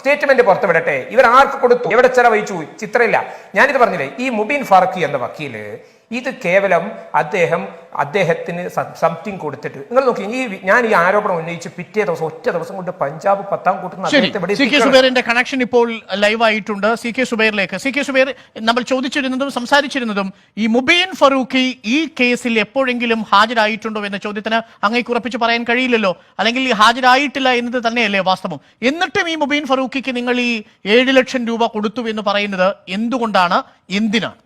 Statement പുറത്തുവിടട്ടെ. ഇവർ ആർക്ക് കൊടുത്തു, എവിടെ ചെലവഴിച്ചു, ചിത്രമില്ല. ഞാനിത് പറഞ്ഞില്ലേ, ഈ മുബീൻ ഫാറൂഖി എന്ന വക്കീല് ഇത് കേവലം അദ്ദേഹത്തിന് സംതിങ് കൊടുത്തിട്ട്, നിങ്ങൾ നോക്കി, ഞാൻ ഈ ആരോപണം ഉന്നയിച്ച് പിറ്റേ ദിവസം ഒറ്റ ദിവസം കൊണ്ട് പഞ്ചാബ് 10ാം കൂട്ടുന്ന സി കെ സുബൈറിന്റെ കണക്ഷൻ ഇപ്പോൾ ലൈവ് ആയിട്ടുണ്ട്. സി കെ സുബൈറിലേക്ക്. സി കെ സുബൈർ, നമ്മൾ ചോദിച്ചിരുന്നതും സംസാരിച്ചിരുന്നതും ഈ മുബീൻ ഫറൂഖി ഈ കേസിൽ എപ്പോഴെങ്കിലും ഹാജരായിട്ടുണ്ടോ എന്ന ചോദ്യത്തിന് അങ്ങേക്ക് ഉറപ്പിച്ച് പറയാൻ കഴിയില്ലല്ലോ, അല്ലെങ്കിൽ ഹാജരായിട്ടില്ല എന്നത് തന്നെയല്ലേ വാസ്തവം. എന്നിട്ടും ഈ മുബീൻ ഫറൂഖിക്ക് നിങ്ങൾ ഈ 7 ലക്ഷം രൂപ കൊടുത്തു എന്ന് പറയുന്നത് എന്തുകൊണ്ടാണ്, എന്തിനാണ്?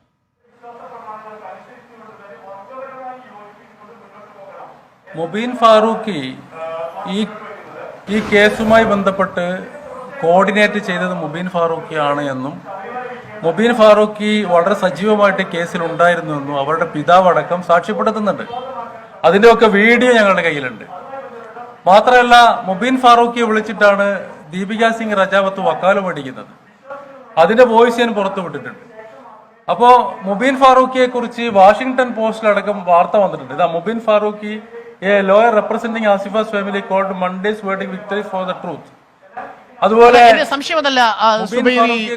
മുബീൻ ഫാറൂഖി ഈ കേസുമായി ബന്ധപ്പെട്ട് കോർഡിനേറ്റ് ചെയ്തത് മുബീൻ ഫാറൂഖിയാണ് എന്നും മുബീൻ ഫാറൂഖി വളരെ സജീവമായിട്ട് കേസിൽ ഉണ്ടായിരുന്നുവെന്നും അവരുടെ പിതാവ് അടക്കം സാക്ഷ്യപ്പെടുത്തുന്നുണ്ട്. അതിൻ്റെയൊക്കെ വീഡിയോ ഞങ്ങളുടെ കയ്യിലുണ്ട്. മാത്രമല്ല, മുബീൻ ഫാറൂഖിയെ വിളിച്ചിട്ടാണ് ദീപിക സിംഗ് റജാവത്ത് വക്കാലത്ത് പഠിക്കുന്നത്. അതിന്റെ വോയിസ് ഞാൻ പുറത്തു വിട്ടിട്ടുണ്ട്. അപ്പോൾ മുബീൻ ഫാറൂഖിയെ കുറിച്ച് വാഷിംഗ്ടൺ പോസ്റ്റിലടക്കം വാർത്ത വന്നിട്ടുണ്ട്. ഇതാ, Mubeen Farooqui, a lawyer representing Asifa's family called Monday's verdict victory for the truth. അതുപോലെ സംശയമല്ല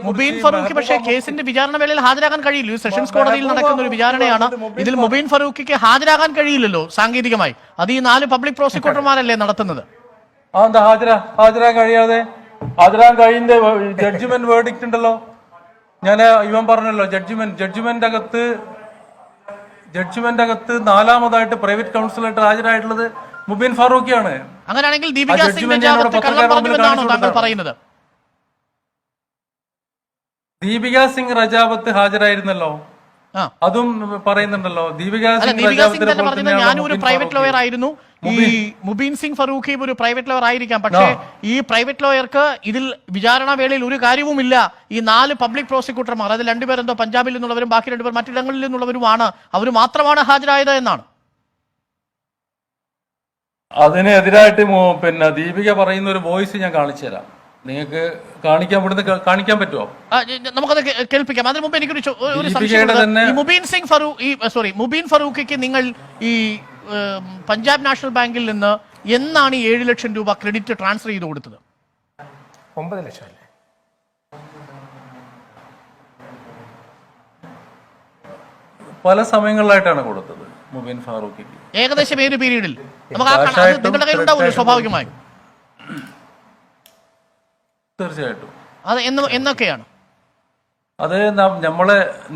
മുബീൻ ഫറൂഖി, പക്ഷേ കേസിന്റെ വിചാരണ വേളയിൽ ഹാജരാകാൻ കഴിയില്ല. സെഷൻസ് കോടതിയിൽ നടക്കുന്ന ഒരു വിചാരണയാണ്. ഇതിൽ മുബീൻ ഫറൂഖിക്ക് ഹാജരാകാൻ കഴിയില്ലല്ലോ സാങ്കേതികമായി. അത് ഈ 4 പബ്ലിക് പ്രോസിക്യൂട്ടർമാരല്ലേ നടത്തുന്നത്. എന്താ ഹാജരാൻ കഴിയാതെ? ഹാജരാൻ കഴിയുന്ന ജഡ്ജ്മെന്റ് വേർഡിക്റ്റ് ഉണ്ടല്ലോ. ഞാൻ ഇവൻ പറഞ്ഞല്ലോ, ജഡ്ജ്മെന്റ് അകത്ത് 4ാമതായിട്ട് പ്രൈവറ്റ് കൗൺസിലായിട്ട് ഹാജരായിട്ടുള്ളത് മുബീൻ ഫാറൂഖിയാണ്. അങ്ങനെയാണെങ്കിൽ ദീപിക സിംഗ് റജാവത്ത് കള്ളം പറഞ്ഞുവെന്നാണോ താങ്കൾ പറയുന്നത്? ദീപിക സിംഗ് റജാവത്ത് ഹാജരായിരുന്നല്ലോ, അതും പറയുന്നുണ്ടല്ലോ. ദീപിക സിംഗ് ഞാനും ഒരു പ്രൈവറ്റ് ലോയർ ആയിരുന്നു. ഈ മുബീൻ സിംഗ് ഫറൂഖിയും ഒരു പ്രൈവറ്റ് ലോയർ ആയിരിക്കാം. പക്ഷേ ഈ പ്രൈവറ്റ് ലോയർക്ക് ഇതിൽ വിചാരണ വേളയിൽ ഒരു കാര്യവുമില്ല. ഈ 4 പബ്ലിക് പ്രോസിക്യൂട്ടർമാർ, അതിൽ 2 പേർ എന്തോ പഞ്ചാബിൽ നിന്നുള്ളവരും ബാക്കി 2 പേർ മറ്റിടങ്ങളിൽ നിന്നുള്ളവരുമാണ്, അവർ മാത്രമാണ് ഹാജരായത് എന്നാണ്. അതിനെതിരായിട്ട് ദീപിക പറയുന്ന ഒരു വോയിസ് ഞാൻ കാണിച്ചു തരാം. നിങ്ങൾക്ക് കാണിക്കാൻ പറ്റുമോ? നമുക്കത് കേൾപ്പിക്കാം. അതിന് മുമ്പ് എനിക്കൊരു മുബീൻ ഫറൂഖിക്ക് നിങ്ങൾ ഈ പഞ്ചാബ് നാഷണൽ ബാങ്കിൽ നിന്ന് എന്നാണ് ഈ 7 ലക്ഷം രൂപ ക്രെഡിറ്റ് ട്രാൻസ്ഫർ ചെയ്ത് കൊടുത്തത്? 9 ലക്ഷം അല്ലേ? പല സമയങ്ങളിലായിട്ടാണ് കൊടുത്തത് മുബീൻ ഫാറൂഖിക്ക്. ഏകദേശം ഏത് പീരീഡിൽ? നിങ്ങളുടെ കയ്യിലുണ്ടാവുമല്ലോ സ്വാഭാവികമായും. തീർച്ചയായിട്ടും. അത് എന്നൊക്കെയാണ്? അത്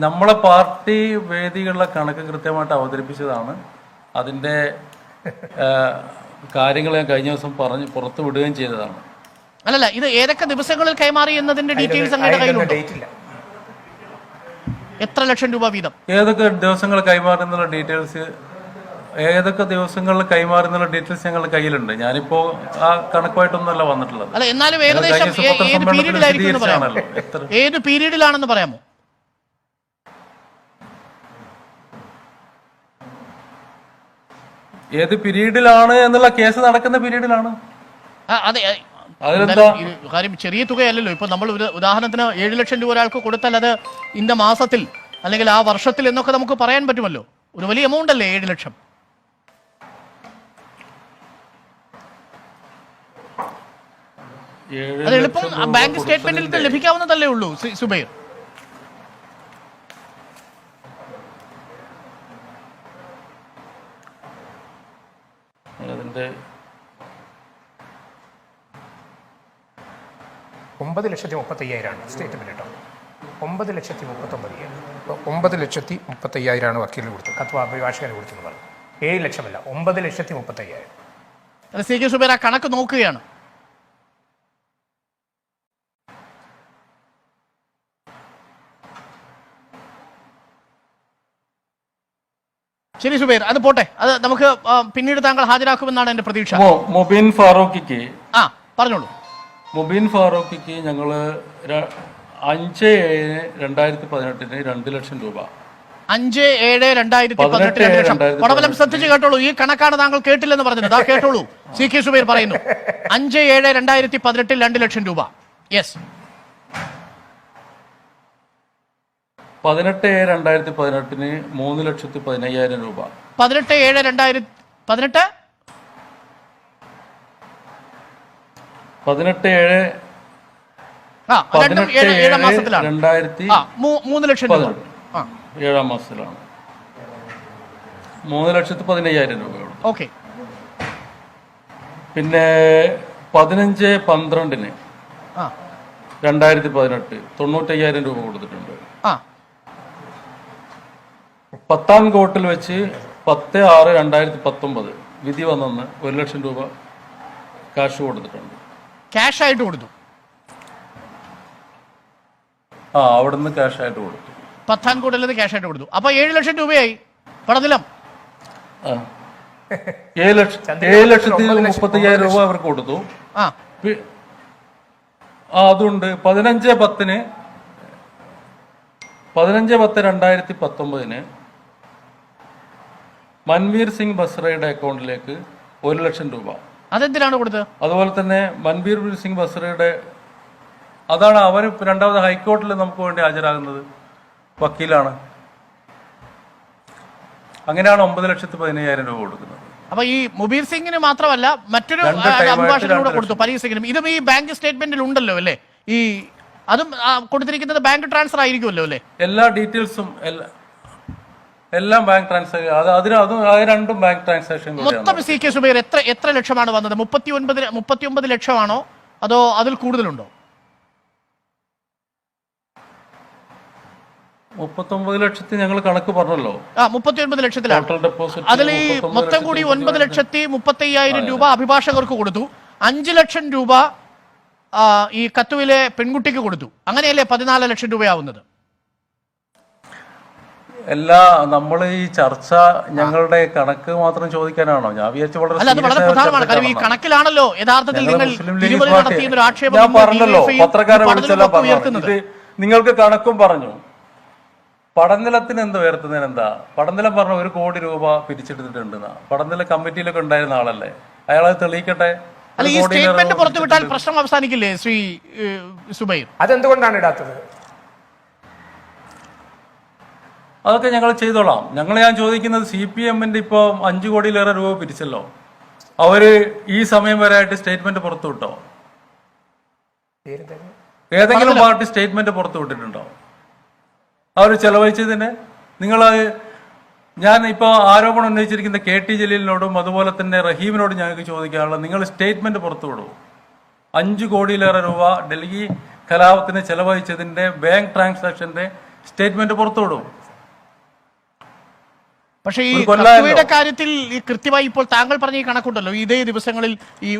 നമ്മളെ പാർട്ടി വേദികളിലെ കണക്ക് കൃത്യമായിട്ട് അവതരിപ്പിച്ചതാണ്. അതിന്റെ കാര്യങ്ങൾ ഞാൻ കഴിഞ്ഞ ദിവസം പറഞ്ഞ് പുറത്തു വിടുകയും ചെയ്തതാണ്. അല്ലല്ല, ഇത് ഏതൊക്കെ ദിവസങ്ങളിൽ കൈമാറി എന്നതിന്റെ ഡീറ്റെയിൽസ് അങ്ങയുടെ കയ്യിലുണ്ട്? എത്ര ലക്ഷം രൂപ വീതം, ഏതൊക്കെ ദിവസങ്ങൾ കൈമാറുന്നുള്ള ഡീറ്റെയിൽസ് ഞങ്ങളുടെ കയ്യിലുണ്ട്. ഞാനിപ്പോ ആ കണക്കുമായിട്ടൊന്നുമല്ല വന്നിട്ടുള്ളത്. അല്ല, എന്നാലും ഏകദേശം ഏത് പീരീഡിലാണെന്ന് പറയാമോ? ഏത് പീരീഡിലാണ് എന്നുള്ള കേസ് നടക്കുന്ന പീരീഡിലാണ്. അതെ, കാര്യം ചെറിയ തുകയല്ലല്ലോ. ഇപ്പൊ നമ്മൾ ഉദാഹരണത്തിന് 7 ലക്ഷം രൂപ ഒരാൾക്ക് കൊടുത്താൽ അത് ഇന്ന മാസത്തിൽ അല്ലെങ്കിൽ ആ വർഷത്തിൽ എന്നൊക്കെ നമുക്ക് പറയാൻ പറ്റുമല്ലോ. ഒരു വലിയ എമൗണ്ട് അല്ലേ 7 ലക്ഷം? അത് എളുപ്പം ബാങ്ക് സ്റ്റേറ്റ്മെന്റിൽ ലഭിക്കാവുന്നതല്ലേ ഉള്ളൂ സുബൈർ. അതിന്റെ 9,35,000 സ്റ്റേറ്റ്മെന്റ് കേട്ടോ. 9,39,000. 9,35,000 വക്കീലിന് കൊടുത്തത്, കത്ത് അഭിഭാഷകന് കൊടുത്തെന്ന് പറഞ്ഞു. 7 ലക്ഷമല്ല, 9,35,000. സി കെ സുബൈർ ആ കണക്ക് നോക്കുകയാണ്. ശരി സുബൈർ, അത് പോട്ടെ. അത് നമുക്ക് പിന്നീട് താങ്കൾ ഹാജരാക്കുമെന്നാണ് എന്റെ പ്രതീക്ഷ. മുബീൻ ഫാറൂഖിക്ക് പറഞ്ഞോളൂ. മുബീൻ ഫാറൂഖിക്ക് ഞങ്ങള് 5/7/2018 2 ലക്ഷം രൂപ. 5/7/2018 പടവലം ശ്രദ്ധിച്ച് കേട്ടോളൂ. ഈ കണക്കാണ് താങ്കൾ കേട്ടില്ലെന്ന് പറഞ്ഞത്. കേട്ടോളൂ, സി കെ സുബൈർ പറയുന്നു 5/7/2018 2 ലക്ഷം രൂപ. യെസ്. 18/7/2018 3,15,000 രൂപ. 18/7/2018 18/7/2018 രണ്ടും ഏഴാം മാസത്തിലാണ്. 3 ലക്ഷം രൂപ 7-ാം മാസത്തിലാണ് 3,15,000 രൂപയോളം. ഓക്കെ. പിന്നെ 15/12/2018 95,000 രൂപ കൊടുത്തിട്ടുണ്ട്. 10ാം കോർട്ടിൽ വെച്ച് 10/6/2019 വിധി വന്നെന്ന് 1 ലക്ഷം രൂപ കാശ് കൊടുത്തിട്ടുണ്ട്. ക്യാഷ് ആയിട്ട് കൊടുത്തു. അവിടുന്ന് ക്യാഷ് ആയിട്ട് കൊടുത്തു. 10ാം കോർട്ടിൽ ക്യാഷ് ആയിട്ട് കൊടുത്തു. അപ്പൊ 7 ലക്ഷം രൂപയായി പടനിലം. 7,30,000 രൂപ അവർക്ക് കൊടുത്തു. അതുണ്ട് 15/10/2019 മൻവീർ സിംഗ് ബസ്രയുടെ അക്കൗണ്ടിലേക്ക് 1 ലക്ഷം രൂപ. അതെന്തിനാണ് കൊടുത്തത്? അതുപോലെ തന്നെ മൻവീർ സിംഗ് ബസ്രയുടെ അതാണ് അവർ രണ്ടാമത് ഹൈക്കോടതിയിൽ നമുക്ക് വേണ്ടി ഹാജരാകുന്നത് വക്കീലാണ്. അങ്ങനെയാണ് 9,15,000 രൂപ കൊടുക്കുന്നത്. അപ്പൊ ഈ മുബീർ സിംഗിന് മാത്രമല്ല മറ്റൊരു അഭിഭാഷകനോട് കൊടുത്തു, പരീർ സിംഗിനും. ഇതും ഈ ബാങ്ക് സ്റ്റേറ്റ്മെന്റിൽ ഉണ്ടല്ലോ അല്ലേ? ഈ അതും കൊടുത്തിരിക്കുന്നത് ബാങ്ക് ട്രാൻസ്ഫർ ആയിരിക്കുമല്ലോ അല്ലേ? എല്ലാ ഡീറ്റെയിൽസും എല്ലാം ബാങ്ക് ട്രാൻസാക്ഷൻ. അതും രണ്ടും ബാങ്ക് ട്രാൻസാക്ഷൻ. മൊത്തം CK സുബൈർ എത്ര ലക്ഷമാണ് വന്നത്? 39 ലക്ഷമാണോ അതോ അതിൽ കൂടുതലുണ്ടോ? 39 ലക്ഷത്തിന് ഞങ്ങൾ കണക്ക് പറഞ്ഞല്ലോ. 39 ലക്ഷത്തിലാണ്. അതിൽ ഈ മൊത്തം കൂടി 9,30,35,000 രൂപ അഭിഭാഷകർക്ക് കൊടുത്തു. 5 ലക്ഷം രൂപ ഈ കത്തുവിലെ പെൺകുട്ടിക്ക് കൊടുത്തു. അങ്ങനെയല്ലേ 14 ലക്ഷം രൂപയാവുന്നത്? നമ്മൾ ഈ ചർച്ച ഞങ്ങളുടെ കണക്ക് മാത്രം ചോദിക്കാനാണോ? ഞാൻ വിചാരിച്ചു വളരെ പ്രധാനമാണ്. കാരണം ഈ കണക്കിലാണല്ലോ യഥാർത്ഥത്തിൽ നിങ്ങൾ നടത്തിയ ഒരു ആക്ഷേപം. ഞാൻ പറഞ്ഞല്ലോ, പത്രക്കാരെ വിളിച്ചല്ലോ പറഞ്ഞത്. നിങ്ങൾക്ക് കണക്കും പറഞ്ഞു. പടനിലത്തിന് എന്ത് ഉയർത്തുന്നതിന് എന്താ? പടനിലം പറഞ്ഞ 1 കോടി രൂപ പിരിച്ചെടുത്തിട്ടുണ്ട്. പടനില കമ്മിറ്റിയിലൊക്കെ ഉണ്ടായിരുന്ന ആളല്ലേ, അയാളത് തെളിയിക്കട്ടെ. അല്ല, ഈ സ്റ്റേറ്റ്മെന്റ് പുറത്തുവിട്ടാൽ പ്രശ്നം അവസാനിക്കില്ലേ ശ്രീ സുബൈർ? അതെന്തുകൊണ്ടാണ് ഇടാത്തത്? അതൊക്കെ ഞങ്ങൾ ചെയ്തോളാം. ഞാൻ ചോദിക്കുന്നത് CPM-ന്റെ ഇപ്പൊ 5 കോടിയിലേറെ രൂപ പിരിച്ചല്ലോ, അവര് ഈ സമയം വരെ ആയിട്ട് സ്റ്റേറ്റ്മെന്റ് പുറത്തു വിട്ടോ? ഏതെങ്കിലും പാർട്ടി സ്റ്റേറ്റ്മെന്റ് പുറത്തു വിട്ടിട്ടുണ്ടോ അവർ ചെലവഴിച്ചതിന്? ഞാൻ ഇപ്പോൾ ആരോപണം ഉന്നയിച്ചിരിക്കുന്ന KT ജലീലിനോടും അതുപോലെ തന്നെ റഹീമിനോടും ഞങ്ങൾക്ക് ചോദിക്കാനുള്ളത്, നിങ്ങൾ സ്റ്റേറ്റ്മെന്റ് പുറത്തുവിടൂ. 5 കോടിയിലേറെ രൂപ ഡൽഹി കലാപത്തിന് ചെലവഴിച്ചതിന്റെ ബാങ്ക് ട്രാൻസാക്ഷന്റെ സ്റ്റേറ്റ്മെന്റ് പുറത്തുവിടൂ. പക്ഷേ ഈ കത്തുവയുടെ കാര്യത്തിൽ കൃത്യമായി ഇപ്പോൾ താങ്കൾ പറഞ്ഞ ഈ കണക്കുണ്ടല്ലോ, ഇതേ ദിവസങ്ങളിൽ ഈ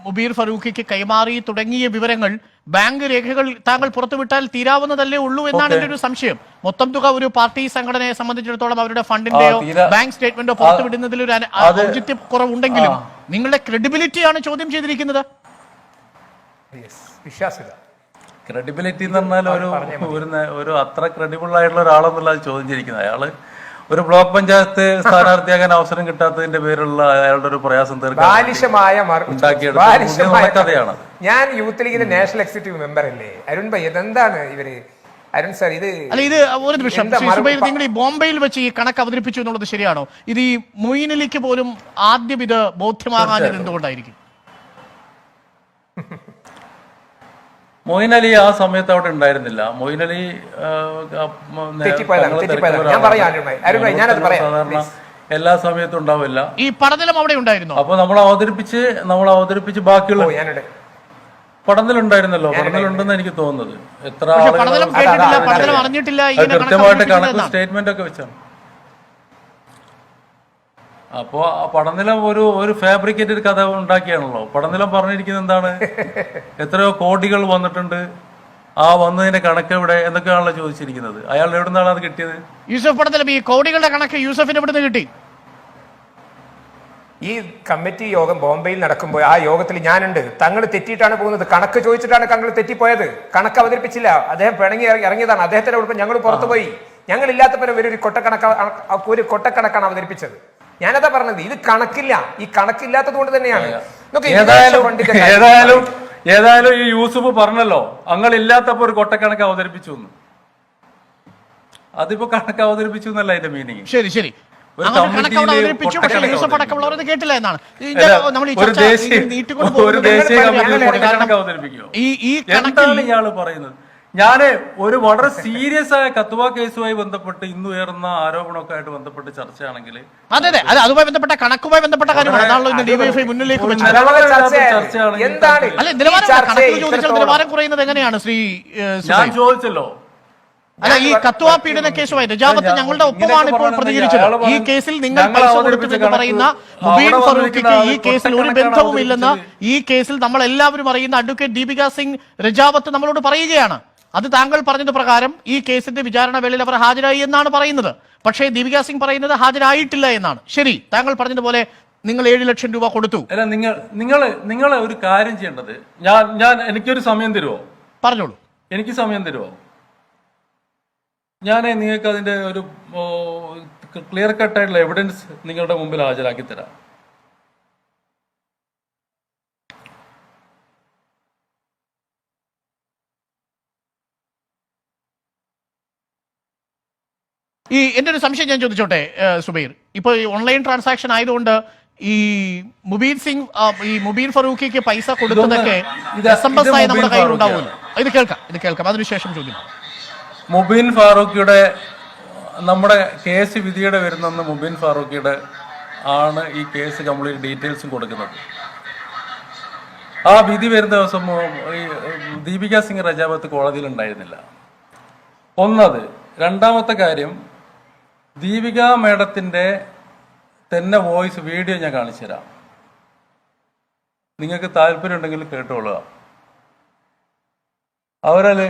മുബീർ ഫറൂഖിക്ക് കൈമാറി തുടങ്ങിയ വിവരങ്ങൾ ബാങ്ക് രേഖകൾ താങ്കൾ പുറത്തുവിട്ടാൽ തീരാവുന്നതല്ലേ ഉള്ളൂ എന്നാണ് എന്റെ ഒരു സംശയം. മൊത്തം തുക ഒരു പാർട്ടി സംഘടനയെ സംബന്ധിച്ചിടത്തോളം അവരുടെ ഫണ്ടിന്റെയോ ബാങ്ക് സ്റ്റേറ്റ്മെന്റോ പുറത്തുവിടുന്നതിൽ ഒരു ഔചിത്യക്കുറവുണ്ടെങ്കിലും നിങ്ങളുടെ ക്രെഡിബിലിറ്റിയാണ് ചോദ്യം ചെയ്തിരിക്കുന്നത്. ക്രെഡിബിലിറ്റി എന്ന് പറഞ്ഞാൽ ഒരു അത്ര ക്രെഡിബിൾ ആയിട്ടുള്ള ഒരാളെന്നുള്ള ചോദ്യം ചെയ്തിരിക്കുന്നത്. അയാള് ഒരു ബ്ലോക്ക് പഞ്ചായത്ത് സ്ഥാനാർത്ഥിയാകാൻ അവസരം കിട്ടാത്തതിന്റെ പേരുള്ള അയാളുടെ ഒരു പ്രയാസം കഥയാണ്. ഞാൻ യൂത്ത് ലീഗിന്റെ നാഷണൽ എക്സിക്യൂട്ടീവ് മെമ്പർ അല്ലേ അരുൺ ഭായ്? ഇതെന്താണ് ഇവര്? അരുൺ സാർ, ഇത് ഒരു നിമിഷം, നിങ്ങൾ ഈ ബോംബെയിൽ വെച്ച് ഈ കണക്ക് അവതരിപ്പിച്ചു എന്നുള്ളത് ശരിയാണോ? ഇത് ഈ മൊയ്ൻ അലിക്ക് പോലും ആദ്യം ഇത് ബോധ്യമാകാഞ്ഞത് എന്തുകൊണ്ടായിരിക്കും? മൊയ്ൻ അലി ആ സമയത്ത് അവിടെ ഉണ്ടായിരുന്നില്ല. മൊയ്ൻ അലി സാധാരണ എല്ലാ സമയത്തും ഉണ്ടാവില്ല. ഈ പടനിലം അവിടെ ഉണ്ടായിരുന്നു. അപ്പൊ നമ്മൾ അവതരിപ്പിച്ച് ബാക്കിയുള്ള പടനിലുണ്ടായിരുന്നല്ലോ. പടനിലുണ്ടെന്ന് എനിക്ക് തോന്നുന്നത്. എത്ര കൃത്യമായിട്ട് കണക്ക് സ്റ്റേറ്റ്മെന്റ് ഒക്കെ വെച്ചാണ്. അപ്പോ ആ പടനിലം ഒരു ഫാബ്രിക്കേറ്റഡ് കഥ ഉണ്ടാക്കിയാണല്ലോ. പടനിലം പറഞ്ഞിരിക്കുന്നത് എന്താണ്? എത്രയോ കോടികൾ വന്നിട്ടുണ്ട്, ആ വന്നതിന്റെ കണക്ക് എവിടെ എന്നൊക്കെയാണല്ലോ ചോദിച്ചിരിക്കുന്നത്. അയാൾ എവിടെ നിന്നാണ് അത് കിട്ടിയത്? യൂസഫ് പടനിലം ഈ കോടികളുടെ കണക്ക് യൂസഫിന് എവിടെ നിന്ന് കിട്ടി? ഈ കമ്മിറ്റി യോഗം ബോംബെയിൽ നടക്കുമ്പോൾ ആ യോഗത്തിൽ ഞാനുണ്ട്. തങ്ങൾ തെറ്റിയിട്ടാണ് പോകുന്നത്. കണക്ക് ചോദിച്ചിട്ടാണ് തങ്ങൾ തെറ്റിപ്പോയത്. കണക്ക് അവതരിപ്പിച്ചില്ല. അദ്ദേഹം പിണങ്ങി ഇറങ്ങിയതാണ്. അദ്ദേഹത്തിന്റെ ഉൾപ്പെടെ ഞങ്ങൾ പുറത്തുപോയി. ഞങ്ങൾ ഇല്ലാത്തപ്പോൾ ഒരു കൊട്ടക്കണക്കാണ് അവതരിപ്പിച്ചത്. ഞാനതാ പറഞ്ഞത്, ഇത് കണക്കില്ല. ഈ കണക്കില്ലാത്തത് കൊണ്ട് തന്നെയാണ്. ഏതായാലും ഈ യൂസുഫ് പറഞ്ഞല്ലോ, അങ്ങളില്ലാത്തപ്പോ ഒരു കൊട്ടക്കണക്ക് അവതരിപ്പിച്ചു എന്ന്. അതിപ്പോ കണക്ക് അവതരിപ്പിച്ചു എന്നല്ല അതിന്റെ മീനിങ്. ശരി ശരി. അങ്ങനെ കണക്കവിടെ അവതരിപ്പിച്ചു. പക്ഷേ യൂസഫ് അടക്കമുള്ളവർ അത് കേട്ടില്ല എന്നാണ് നമ്മൾ ഈ ചർച്ച നീട്ടിക്കൊണ്ട് ഈ കണക്കിൽ ഇയാള് പറയുന്നത്. ഞാന് ഒരു വളരെ സീരിയസ് ആയ കത്വ കേസുമായി ബന്ധപ്പെട്ട് ഇന്ന് ഉയർന്ന ആരോപണമൊക്കെ ആയിട്ട് ബന്ധപ്പെട്ട് ചർച്ചയാണെങ്കിൽ അതെ അതെ അത് അതുമായി ബന്ധപ്പെട്ട കണക്കുമായി ബന്ധപ്പെട്ട കാര്യമാണ്. അതാണല്ലോ ഇന്ന് ഡിവൈഎഫ്ഐ മുന്നിലേക്ക് വെച്ചത്. അല്ല നിലവാരം കുറയുന്നത് എങ്ങനെയാണ് ശ്രീ ഞാൻ ചോദിച്ചല്ലോ. അല്ല ഈ കത്വ പീഡന കേസുമായി രജാവത്ത് ഞങ്ങളുടെ ഒപ്പമാണ് ഇപ്പോൾ പ്രതികരിച്ചത്. ഈ കേസിൽ നിങ്ങൾ പൈസ കൊടുത്തു എന്ന് പറയുന്ന മുബീൻ ഫറൂഖിക്ക് ഈ കേസിൽ ഒരു ബന്ധവുമില്ലെന്ന് ഈ കേസിൽ നമ്മൾ എല്ലാവരും അറിയുന്ന അഡ്വക്കേറ്റ് ദീപിക സിംഗ് രജാവത്ത് നമ്മളോട് പറയുകയാണ്. അത് താങ്കൾ പറഞ്ഞത് പ്രകാരം ഈ കേസിന്റെ വിചാരണ വേളയിൽ അവർ ഹാജരായി എന്നാണ് പറയുന്നത്. പക്ഷേ ദീപിക സിംഗ് പറയുന്നത് ഹാജരായിട്ടില്ല എന്നാണ്. ശരി, താങ്കൾ പറഞ്ഞതുപോലെ നിങ്ങൾ 7 ലക്ഷം രൂപ കൊടുത്തു. അല്ല നിങ്ങൾ ഒരു കാര്യം ചെയ്യേണ്ടത്, ഞാൻ എനിക്കൊരു സമയം തരുമോ? പറഞ്ഞോളൂ. എനിക്ക് സമയം തരുമോ? ഞാൻ നിങ്ങൾക്ക് അതിന്റെ ഒരു ക്ലിയർ കട്ടായിട്ടുള്ള എവിഡൻസ് നിങ്ങളുടെ മുമ്പിൽ ഹാജരാക്കി തരാം. ഈ എൻ്റെ ഒരു സംശയം ഞാൻ ചോദിച്ചോട്ടെ സുബൈർ, ഇപ്പോൾ ഈ ഓൺലൈൻ ട്രാൻസാക്ഷൻ ആയതുകൊണ്ട് ഈ മുബീൻ ഫറൂഖിക്ക് പൈസ കൊടുത്തതൊക്കെ SMS ആയി നമ്മുടെ കയ്യിൽ ഉണ്ടാവുമല്ലോ. ഇത് കേൾക്കാം അതിനുശേഷം ചോദ്യം. മുബീൻ ഫാറൂഖിയുടെ നമ്മുടെ കേസ് വിധിയുടെ വരുന്നെന്ന് മുബീൻ ഫാറൂഖിയുടെ ആണ് ഈ കേസ് കംപ്ലീറ്റ് ഡീറ്റെയിൽസും കൊടുക്കുന്നത്. ആ വിധി വരുന്ന ദിവസം ഈ ദീപിക സിംഗ് രജാവത്ത് കോടതിയിൽ ഉണ്ടായിരുന്നില്ല. ഒന്നത്. രണ്ടാമത്തെ കാര്യം, ദീപിക മേഡത്തിന്റെ തന്നെ വോയിസ് വീഡിയോ ഞാൻ കാണിച്ചു തരാം. നിങ്ങൾക്ക് താല്പര്യം ഉണ്ടെങ്കിൽ കേട്ടോളുക. അവരത്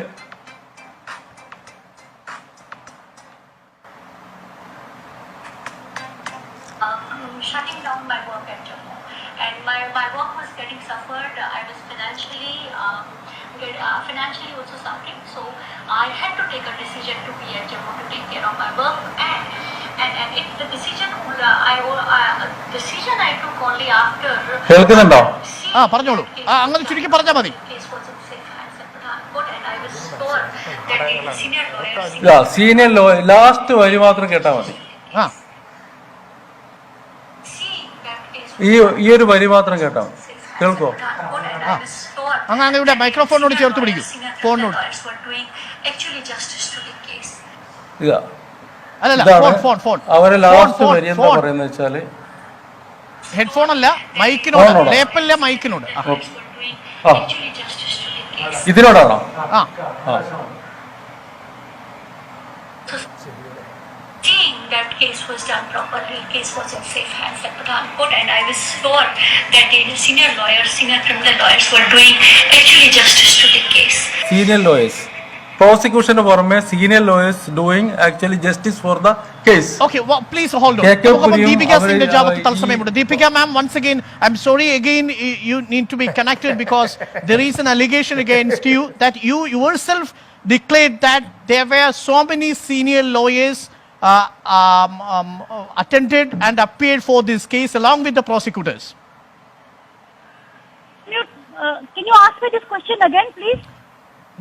shutting down my work at Jammu, and my work was getting suffered. I was financially also suffering, so I had to take a decision to be at Jammu to take care of my work, and the decision I took only after. കേൾക്കുന്നുണ്ടോ? പറഞ്ഞോളൂ. അങ്ങനെ ചുരുക്കി പറഞ്ഞാൽ മതി. Senior lawyer last വരി മാത്രം കേട്ടാ മതി. ഈ ഒരു വരി മാത്രം കേട്ടോ. കേൾക്കോ? അങ്ങനെ ഇവിടെ മൈക്രോഫോണിനോട് ചേർത്ത് പിടിക്കും. ഫോണിനോട് അവരെ ലാസ്റ്റ് വരി എന്താ പറയുന്നത് വെച്ചാല്, ഹെഡ്ഫോൺ അല്ല, മൈക്കിനോട്, ലേപ്പല്ല മൈക്കിനോട്. ഇതിനോടാണോ? That case was done properly, case was in safe hands at Pathankot, and I was sure that senior criminal lawyers were doing actually justice to the case. Senior lawyers, prosecution പുറമെ senior lawyers doing actually justice for the case. Okay, well, please hold on. Deepika Singh Rajawat തത്സമയമുണ്ട്. Deepika ma'am, once again, I'm sorry again, you need to be connected because there is an allegation against you that you yourself declared that there were so many senior lawyers attended and appeared for this case along with the prosecutors. Can you ask me this question again, please?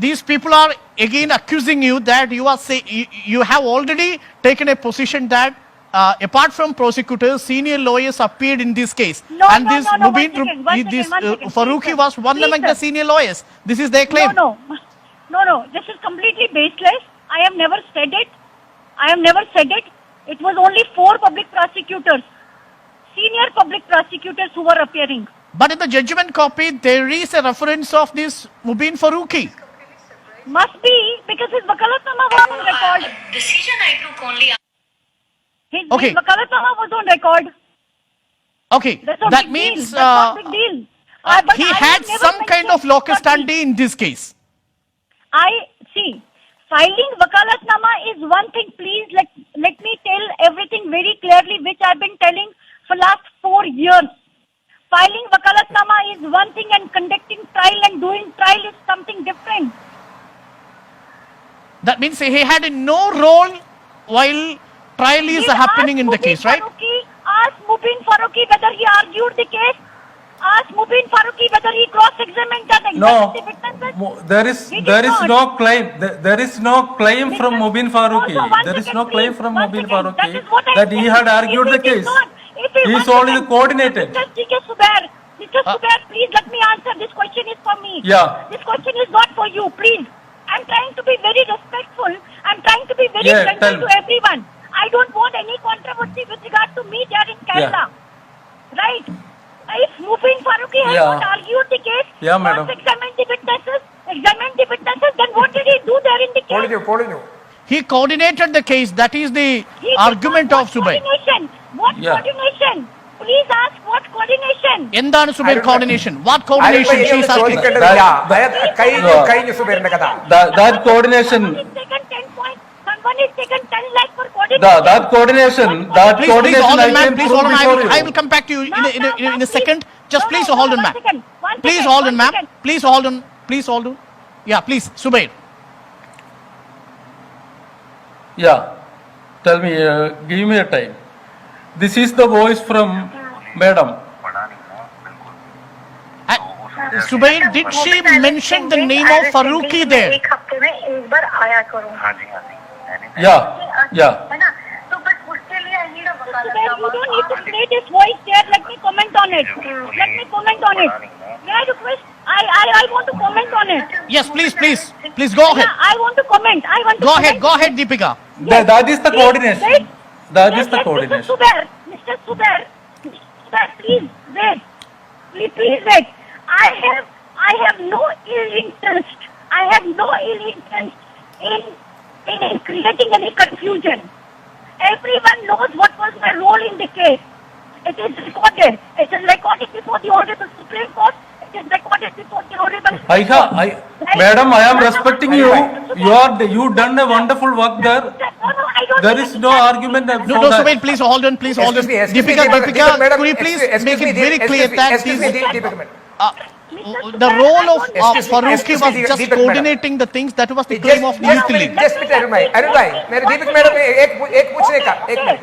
These people are again accusing you that you have already taken a position that apart from prosecutors, senior lawyers appeared in this case. Farooqi was one among the senior lawyers. This is their claim. No. This is completely baseless. I have never said it. It was only 4 public prosecutors, senior public prosecutors who were appearing. But in the judgment copy, there is a reference of this Mubin Farooqi. Must be, because his wakalatnama was on record. Decision I took only. His wakalatnama was on record. Okay, that means that's not big deal. He had some kind of locus standi in this case. Filing wakalatnama is one thing. Please let me tell everything very clearly, which I've been telling for last 4 years. Filing wakalatnama is one thing, and conducting trial and doing trial is something different. That means he had no role while trial is happening in the case, right? Ask Mubin Farooqi whether he argued the case. ask Mubin Farooqi whether he cross-examined the No, the witnesses. there He did is not. no claim. There is no claim from Mr. Mubin Farooqi. Also, one There is second, no claim please. from One Mubin second. Farooqi That is what I that he said. had argued If the he did case. not- if he- He is one only the second. coordinated. Mr. C.K. Subair, please let me answer. This question is for me. Yeah. This question is not for you, please. I'm trying to be very respectful. I'm trying to be very Yeah, gentle tell to me. everyone. I don't want any controversy with regard to me there in Kerala. Right? If Mubin Farooqi has Yeah. not argued the case, Yeah, madam. examined the witnesses, then what did he do there in the case? പൊളിഞ്ഞു He coordinated the case. That is the He did argument not. of Subair. Coordination. What Yeah. coordination? Please ask what coordination. എന്താണ് Zubair Arun coordination? What coordination she is asking? ചോദിക്കേണ്ടതില്ല കഴിഞ്ഞു Yeah. കഴിഞ്ഞു സുബൈറിന്റെ കഥ That coordination. Someone is taken 10 points. Someone is taken 10 lakhs for coordination. That coordination. That Please coordination hold I on, ma'am. can Please prove hold on. before you. I will come back to you in a second. Just No, please no, hold no, on, one ma'am. second. One Please second, hold on, one ma'am. second. Please hold on. Please hold on. Yeah, please, Subair. Yeah. Tell me. Give me a time. This is the voice from Madam. Subair, did she mention the name of Farooqi there? एक हफ्ते में एक बार आया करूँ Yeah. Yeah. है ना तो बस उसके लिए I need Subair, you don't need to play this voice there. Let me comment on it. Let me comment on it. May I request? I want to comment on it. Yes, please go ahead. Yeah, I want to comment. Go ahead, Deepika. That is the coordination. Wait. That is the Mr. coordination. Mr. Subair, please wait. Please wait. I have no ill interest. I have no ill interest in creating any confusion. Everyone knows what was my role in the case. It is recorded. It is recorded before the Honorable Supreme Court. It is recorded before the Honorable Madam, I am respecting you. You done a wonderful work there. There is no argument for No, that. Subair, please hold on. Excuse me, Deepika, madam, could you please excuse make me, it very clear that excuse me, Deepika, madam. the role of Excuse me, Farooqi excuse was me, just Deepak, madam. coordinating the things. That was the claim of youth league. Just minute, Arun भाई मेरे दीपक madam एक पूछने का एक minute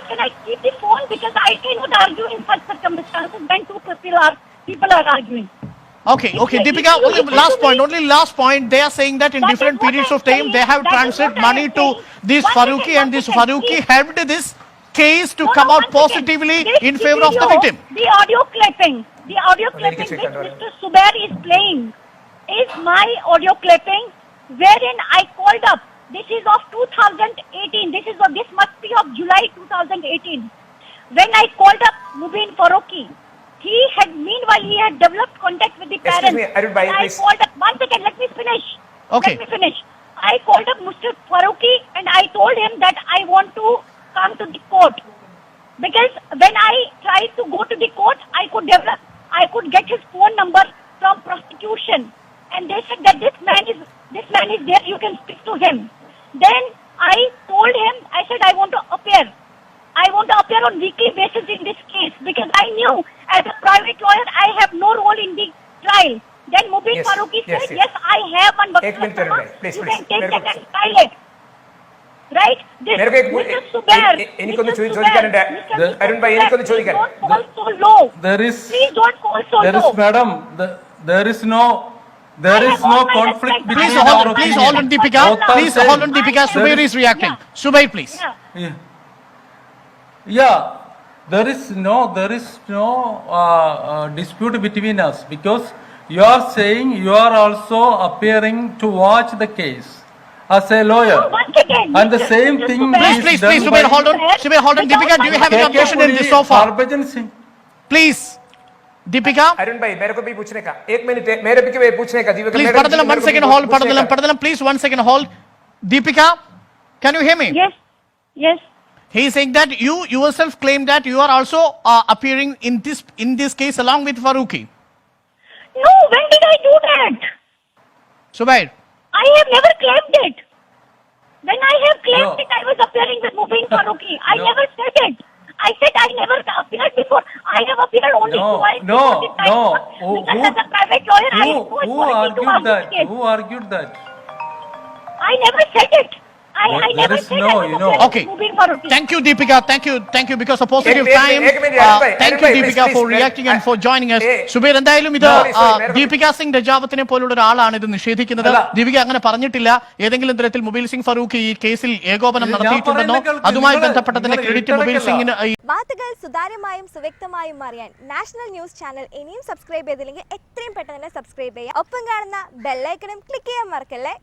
Can I keep the phone because I cannot argue in such circumstances when two people are arguing. Okay, Deepika, only last point. They are saying that in That different is what periods I'm of time saying. they have That is transferred what I am money to saying. this One Farooqi, second, and this one second, Farooqi please. helped this case to No, come no, out one second. positively This in favor of the video, victim. The audio clipping which Mr. Subair is playing is my audio clipping wherein I called up. This is of 2018. This must be of July 2018. When I called up Mubin Farooqi, meanwhile he had developed contact with the Excuse parents. me, Arun bhai, And I please. called up, one second, let me finish. Okay. Let me finish. I called up Mr. Farooqi and I told him that I want to come to the court. Because when I tried to go to the court, I could get his phone number from prosecution. And they said that this man is there, you can speak to him. Then I told him, I said I want to appear. I want to appear on weekly basis in this case because I knew as a private lawyer I have no role in the trial. Then Mubin Yes, Farooqi yes, said, yes. yes, I have one एक minute वकालतनामा. please, You please. can take मेरे that को- and file it. Right? This मेरे को एक Mr. Subair, എനിക്കൊന്ന് Mr. ചോദിക്കാനുണ്ട് Subair, Mr. Arun Bhai എനിക്കൊന്ന് ചോദിക്കാൻ Don't fall so low. There is, Please don't fall so there low. is, madam, there is no have all my conflict respect. between Please our hold on, opinions. Deepika. Both are Please same. hold on, Deepika. Subair is reacting. Yeah. Subair, please. Yeah. Yeah, there is no dispute between us because you are saying you are also appearing to watch the case as a lawyer. Oh, once again, And the Mr. same Mr. thing Subair. is Please, done Subair, by hold on. Subair, hold on. Deepika, do you have any objection in this so far? Harbhajan Singh. Please. Deepika, Arun भाई मेरे को भी पूछने का एक minute मेरे भी पूछने का दीपक please, मैडम, Padadalam, मेरे 1 को भी second hold. पूछने का। Padadalam, please, 1 second hold. Deepika, can you hear me? Yes. He is saying that you yourself claim that you are also appearing in this case along with Farooqi. No, when did I do that? Subair, I have never claimed it. When I have claimed No. it, I was appearing with Mubin Farooqi. I No. never said it. I said I never appeared before. I have appeared only twice. No. before the time court. Because as a private lawyer, I have no Who authority to argued argue that? the case. Who argued that? I never said it. I There never is said no, I was you know. like Okay. Mubin Farooqi. Thank you, Deepika. Thank you. Because of positive Ek time. minute, Arun Thank bhai, you, Deepika, please, for please. reacting and for joining us. Hey. Zubair, എന്തായാലും ഇത് Sorry, Deepika Singh രജാവത്തിനെ പോലുള്ള ഒരാളാണ് ഇത് നിഷേധിക്കുന്നത്. അല്ല. ദീപിക അങ്ങനെ പറഞ്ഞിട്ടില്ല. ഏതെങ്കിലും തരത്തിൽ മുബീൽ സിംഗ് ഫറൂഖി ഈ കേസിൽ ഏകോപനം ഇത് ഞാൻ നടത്തിയിട്ടുണ്ടെന്നോ പറയുന്നത് അതുമായി നിങ്ങൾ ബന്ധപ്പെട്ടതിന്റെ ക്രെഡിറ്റ് മുബീൽ സിംഗിന് വാർത്തകൾ സുതാര്യമായും സുവ്യക്തമായും അറിയാൻ നാഷണൽ ന്യൂസ് ചാനൽ ഇനിയും സബ്സ്ക്രൈബ് ചെയ്തില്ലെങ്കിൽ എത്രയും പെട്ടെന്ന് തന്നെ സബ്സ്ക്രൈബ് ചെയ്യുക. ഒപ്പം കാണുന്ന ബെല്ലൈക്കണും ക്ലിക്ക് ചെയ്യാൻ മറക്കല്ലേ.